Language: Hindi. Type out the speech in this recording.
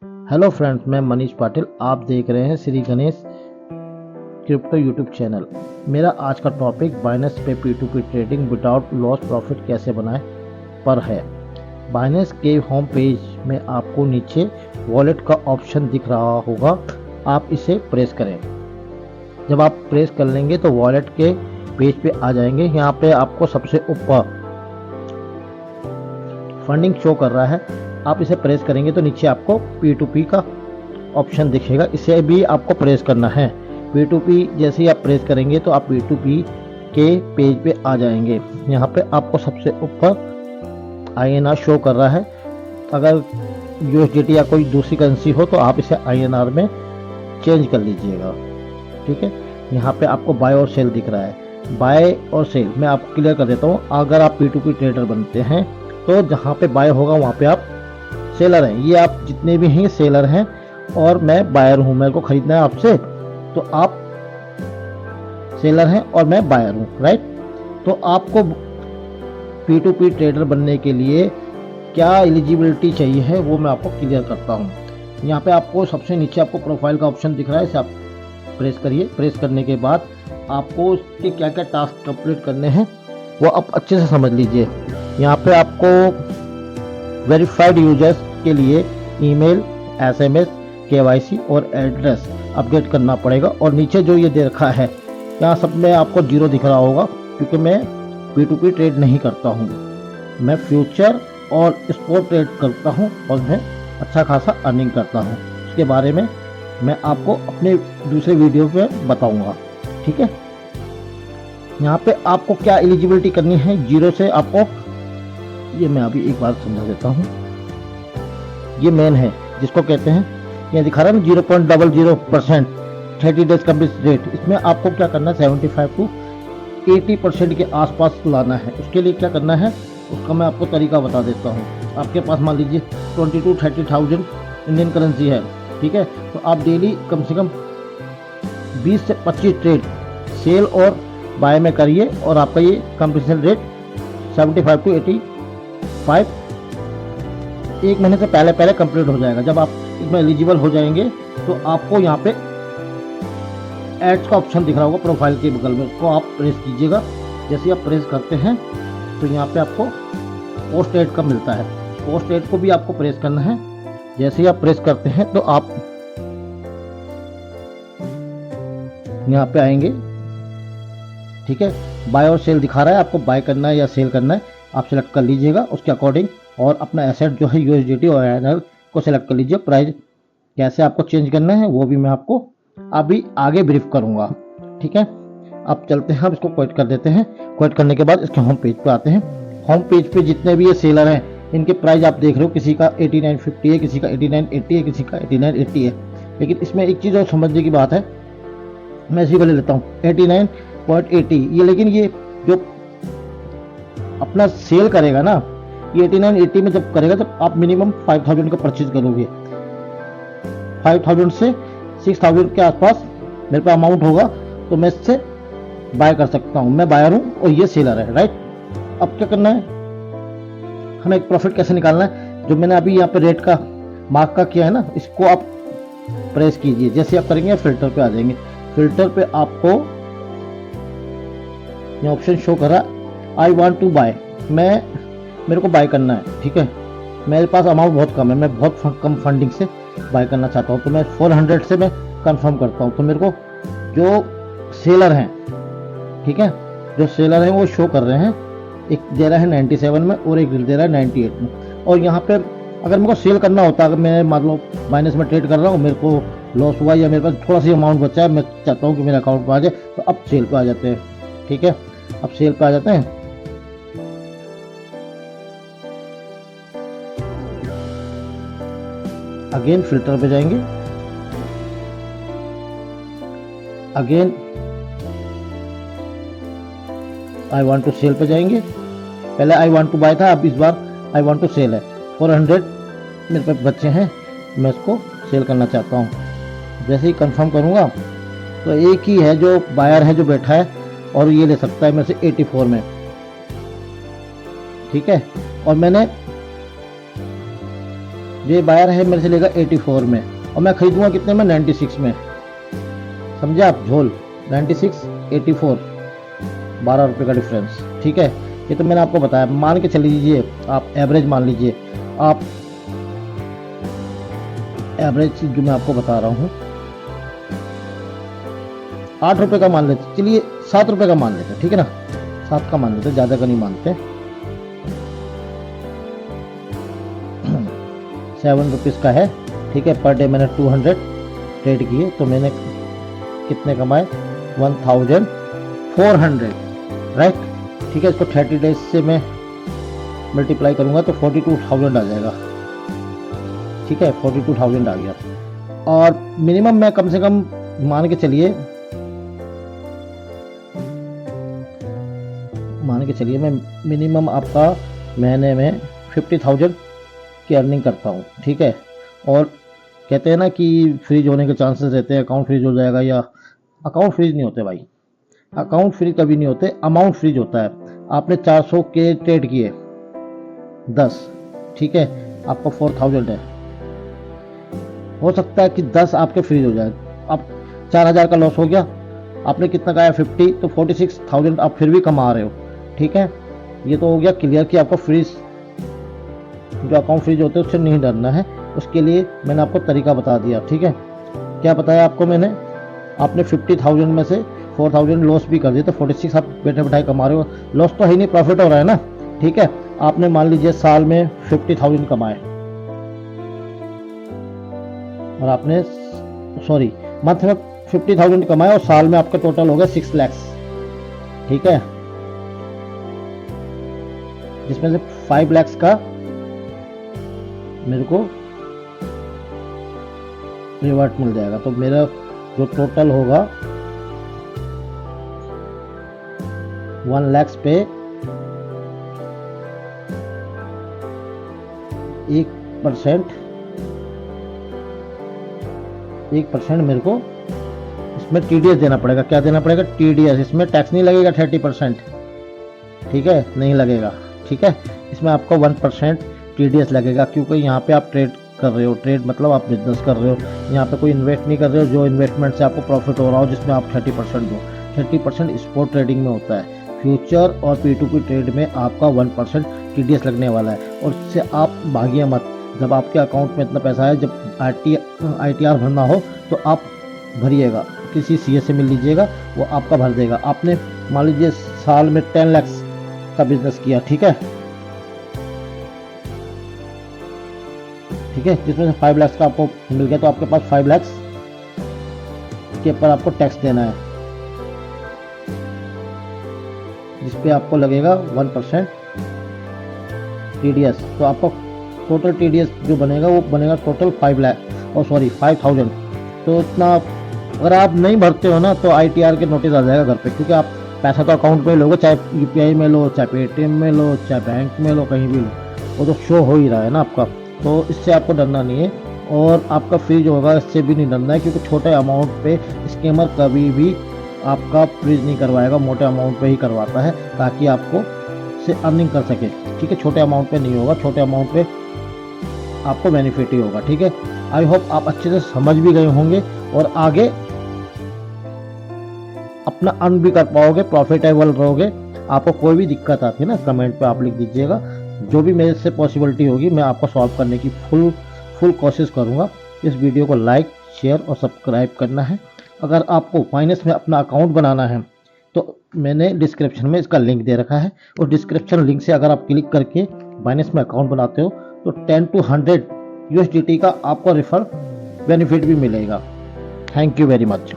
हेलो फ्रेंड्स, मैं मनीष पाटिल। आप देख रहे हैं Shri Ganesh crypto YouTube channel. मेरा आज का टॉपिक बाइनेंस पे P2P trading without loss profit कैसे बनाएं पर है। बाइनेंस के होम पेज में आपको नीचे वॉलेट का ऑप्शन दिख रहा होगा, आप इसे प्रेस करें। जब आप प्रेस कर लेंगे तो वॉलेट के पेज पे आ जाएंगे। यहाँ पे आपको सबसे ऊपर फंडिंग शो कर रहा है, आप इसे प्रेस करेंगे तो नीचे आपको P2P का ऑप्शन दिखेगा, इसे भी आपको प्रेस करना है। P2P जैसे ही आप प्रेस करेंगे तो आप P2P के पेज पे आ जाएंगे। यहाँ पे आपको सबसे ऊपर INR शो कर रहा है। अगर USDT या कोई दूसरी करेंसी हो तो आप इसे INR में चेंज कर लीजिएगा, ठीक है। यहाँ पे आपको बाय और सेल दिख रहा है। बाय और सेल मैं आपको क्लियर कर देता हूँ। अगर आप P2P ट्रेडर बनते हैं तो जहाँ पे बाय होगा वहाँ पे आप सेलर हैं। ये आप जितने भी हैं सेलर हैं और मैं बायर हूँ, मेरे को खरीदना है आपसे, तो आप सेलर हैं और मैं बायर हूँ, राइट। तो आपको P2P ट्रेडर बनने के लिए क्या एलिजिबिलिटी चाहिए है वो मैं आपको क्लियर करता हूँ। यहाँ पे आपको सबसे नीचे आपको प्रोफाइल का ऑप्शन दिख रहा है, इसे आप प्रेस करिए। प्रेस करने के बाद आपको उसके क्या क्या टास्क कंप्लीट करने हैं वो आप अच्छे से समझ लीजिए। यहाँ पे आपको वेरीफाइड यूजर्स के लिए ईमेल, SMS, KYC और एड्रेस अपडेट करना पड़ेगा। और नीचे जो ये दे रखा है यहाँ सब में आपको 0 दिख रहा होगा, क्योंकि मैं P2P ट्रेड नहीं करता हूँ। मैं फ्यूचर और स्पॉट ट्रेड करता हूँ और मैं अच्छा खासा अर्निंग करता हूँ। इसके बारे में मैं आपको अपने दूसरे वीडियो में बताऊँगा, ठीक है। यहाँ पे आपको क्या एलिजिबिलिटी करनी है 0 से आपको, ये मैं अभी एक बार समझा देता हूँ। ये मेन है जिसको कहते हैं, ये दिखा रहा है 0.00% 30 डेज कंप्लीट रेट। इसमें आपको क्या करना है 75 to 80% के आसपास लाना है। उसके लिए क्या करना है उसका मैं आपको तरीका बता देता हूँ। आपके पास मान लीजिए 20 to 30,000 इंडियन करेंसी है, ठीक है। तो आप डेली कम से कम 20 से 25 ट्रेड सेल और बाय में करिए और आपका ये कंप्लीशन रेट 75 to 85 एक महीने से पहले पहले कंप्लीट हो जाएगा। जब आप इसमें एलिजिबल हो जाएंगे तो आपको यहाँ पे एड्स का ऑप्शन दिख रहा होगा प्रोफाइल के बगल में, उसको आप प्रेस कीजिएगा। जैसे आप प्रेस करते हैं तो यहाँ पे आपको पोस्ट एड का मिलता है। पोस्ट एड को भी आपको प्रेस करना है। जैसे ही आप प्रेस करते हैं तो आप यहाँ पे आएंगे, ठीक है। बाय और सेल दिखा रहा है, आपको बाय करना है या सेल करना है आप सिलेक्ट कर लीजिएगा उसके अकॉर्डिंग। और अपना एसेट जो है USDT और INR को सिलेक्ट कर लीजिए। प्राइस कैसे आपको चेंज करना है वो भी मैं आपको अभी आगे ब्रीफ करूंगा, ठीक है। अब चलते हैं, अब इसको क्विट कर देते हैं। क्विट करने के बाद इसके होम पेज पे आते हैं। होम पेज पे जितने भी ये सेलर हैं इनके प्राइस आप देख रहे हो, किसी का 89.50 है, किसी का 89.80 है, किसी का 89.80 है। लेकिन इसमें एक चीज़ और समझने की बात है, मैं इसी को ले लेता हूँ 89.80 ये। लेकिन ये जो अपना सेल करेगा ना, ये 89.80 में जब करेगा तब आप मिनिमम 5,000 का परचेज करोगे। 5,000 से 6,000 के आसपास मेरे पे अमाउंट होगा तो मैं इससे बाय कर सकता हूँ। मैं बायर हूँ और ये सेलर है, राइट। अब क्या करना है, हमें एक प्रॉफिट कैसे निकालना है। जो मैंने अभी यहाँ पे रेट का मार्क का किया है ना, इसको आप प्रेस कीजिए। जैसे आप करेंगे फिल्टर पे आ जाएंगे। फिल्टर पे आपको ये ऑप्शन शो कर रहा है आई वांट टू बाय। मेरे को बाय करना है, ठीक है। मेरे पास अमाउंट बहुत कम है, मैं बहुत कम फंडिंग से बाय करना चाहता हूँ। तो मैं 400 से मैं कंफर्म करता हूँ। तो मेरे को जो सेलर हैं, ठीक है, जो सेलर हैं वो शो कर रहे हैं। एक दे रहा है 97 में और एक दे रहा है 98 में। और यहाँ पर अगर मेरे को सेल करना होता, अगर मैं मान लो माइनस में ट्रेड कर रहा हूँ, मेरे को लॉस हुआ या मेरे पास थोड़ा सा अमाउंट बचा है, मैं चाहता हूँ कि मेरे अकाउंट पर आ जाए, तो अब सेल पे आ जाते हैं, ठीक है। अब सेल पे आ जाते हैं। अगेन फिल्टर पे जाएंगे। Again I want to cell पे जाएंगे। पहले आई वांट टू बाय था, अब इस बार आई वांट टू सेल है। 400 मेरे पास बच्चे हैं, मैं इसको सेल करना चाहता हूँ। जैसे ही कंफर्म करूँगा तो एक ही है जो बायर है जो बैठा है और ये ले सकता है मेरे से 84 में, ठीक है। और मैंने ये बायर है मेरे से लेगा 84 में और मैं खरीदूंगा कितने में, 96 में। समझे आप, झोल 96 84, 12 रुपये का डिफरेंस। ठीक है, ये तो मैंने आपको बताया। मान के चल लीजिए, आप एवरेज मान लीजिए, आप एवरेज जो मैं आपको बता रहा हूँ 8 रुपये का मान लेते, चलिए 7 रुपये का मान लेते, ठीक है ना, 7 का मान लेते, ज़्यादा का नहीं मानते। 7 रुपीज़ का है, ठीक है। पर डे मैंने 200 ट्रेड किए तो मैंने कितने कमाए, 1400, राइट। ठीक है, इसको 30 डेज से मैं मल्टीप्लाई करूंगा तो 42,000 आ जाएगा। ठीक है, 42,000 आ गया। और मिनिमम मैं कम से कम मान के चलिए मैं मिनिमम आपका महीने में 50,000 की अर्निंग करता हूँ। ठीक है, और कहते हैं ना कि फ्रीज होने के चांसेस रहते हैं, अकाउंट फ्रीज हो जाएगा, या अकाउंट फ्रीज नहीं होते भाई, अकाउंट फ्रीज कभी नहीं होते, अमाउंट फ्रीज होता है। आपने 400 के ट्रेड किए 10, ठीक है, आपका 4000 है, हो सकता है कि 10 आपके फ्रीज हो जाए, आप 4000 का लॉस हो गया, आपने कितना कहा 50, तो 46,000 आप फिर भी कमा रहे हो। ठीक है, ये तो हो गया क्लियर कि आपको फ्रीज, जो अकाउंट फ्रीज होते हैं उससे नहीं डरना है। उसके लिए मैंने आपको तरीका बता दिया। ठीक है, क्या बताया आपको मैंने, आपने 50,000 में से 4,000 लॉस भी कर दिया तो 46 आप बैठे बैठाए कमा रहे हो। लॉस तो है ही नहीं, प्रॉफिट हो रहा है ना। ठीक है, आपने मान लीजिए साल में 50,000 कमाए और आपने मंथ में 50,000 कमाए और साल में आपका टोटल हो गया 6 लाख। ठीक है, जिसमें से 5 लाख का मेरे को रिवर्ट मिल जाएगा, तो मेरा जो टोटल होगा 1 लाख पे 1% मेरे को इसमें टीडीएस देना पड़ेगा। क्या देना पड़ेगा, टीडीएस। इसमें टैक्स नहीं लगेगा 30%, ठीक है, नहीं लगेगा। ठीक है, इसमें आपको 1% टीडीएस लगेगा, क्योंकि यहाँ पे आप ट्रेड कर रहे हो, ट्रेड मतलब आप बिजनेस कर रहे हो, यहाँ पे कोई इन्वेस्ट नहीं कर रहे हो जो इन्वेस्टमेंट से आपको प्रॉफिट हो रहा हो, जिसमें आप 30% दो। 30% स्पॉट ट्रेडिंग में होता है, फ्यूचर और P2P ट्रेड में आपका 1% टीडीएस लगने वाला है। और इससे आप भागिए मत, जब आपके अकाउंट में इतना पैसा है, जब ITR भरना हो तो आप भरिएगा, किसी सीए से मिल लीजिएगा, वो आपका भर देगा। आपने मान लीजिए साल में 10 लाख का बिजनेस किया, ठीक है, जिसमें से 5 लाख का आपको मिल गया, तो आपके पास 5 लाख के ऊपर आपको टैक्स देना है, जिसपे आपको लगेगा 1% टीडीएस। तो आपको टोटल टीडीएस जो बनेगा वो बनेगा टोटल 5,000। तो इतना अगर आप नहीं भरते हो ना तो ITR के नोटिस आ जाएगा घर पे, क्योंकि आप पैसा तो अकाउंट में लोगे, चाहे UPI में लो, चाहे पेटीएम में लो, चाहे बैंक में लो, कहीं भी लो, वो तो शो हो ही रहा है ना आपका। तो इससे आपको डरना नहीं है, और आपका फ्रीज होगा इससे भी नहीं डरना है, क्योंकि छोटे अमाउंट पे स्कैमर कभी भी आपका फ्रीज नहीं करवाएगा, मोटे अमाउंट पे ही करवाता है, ताकि आपको से अर्निंग कर सके। ठीक है, छोटे अमाउंट पे नहीं होगा, छोटे अमाउंट पे आपको बेनिफिट ही होगा। ठीक है, आई होप आप अच्छे से समझ भी गए होंगे और आगे अपना अर्न भी कर पाओगे, प्रॉफिटेबल रहोगे। आपको कोई भी दिक्कत आती है ना, कमेंट पे आप लिख दीजिएगा, जो भी मेरे से पॉसिबिलिटी होगी मैं आपको सॉल्व करने की फुल कोशिश करूँगा। इस वीडियो को लाइक, शेयर और सब्सक्राइब करना है। अगर आपको फाइनेंस में अपना अकाउंट बनाना है तो मैंने डिस्क्रिप्शन में इसका लिंक दे रखा है, और डिस्क्रिप्शन लिंक से अगर आप क्लिक करके फाइनेंस में अकाउंट बनाते हो तो 10 to 100 USDT का आपको रिफर बेनिफिट भी मिलेगा। Thank you very much.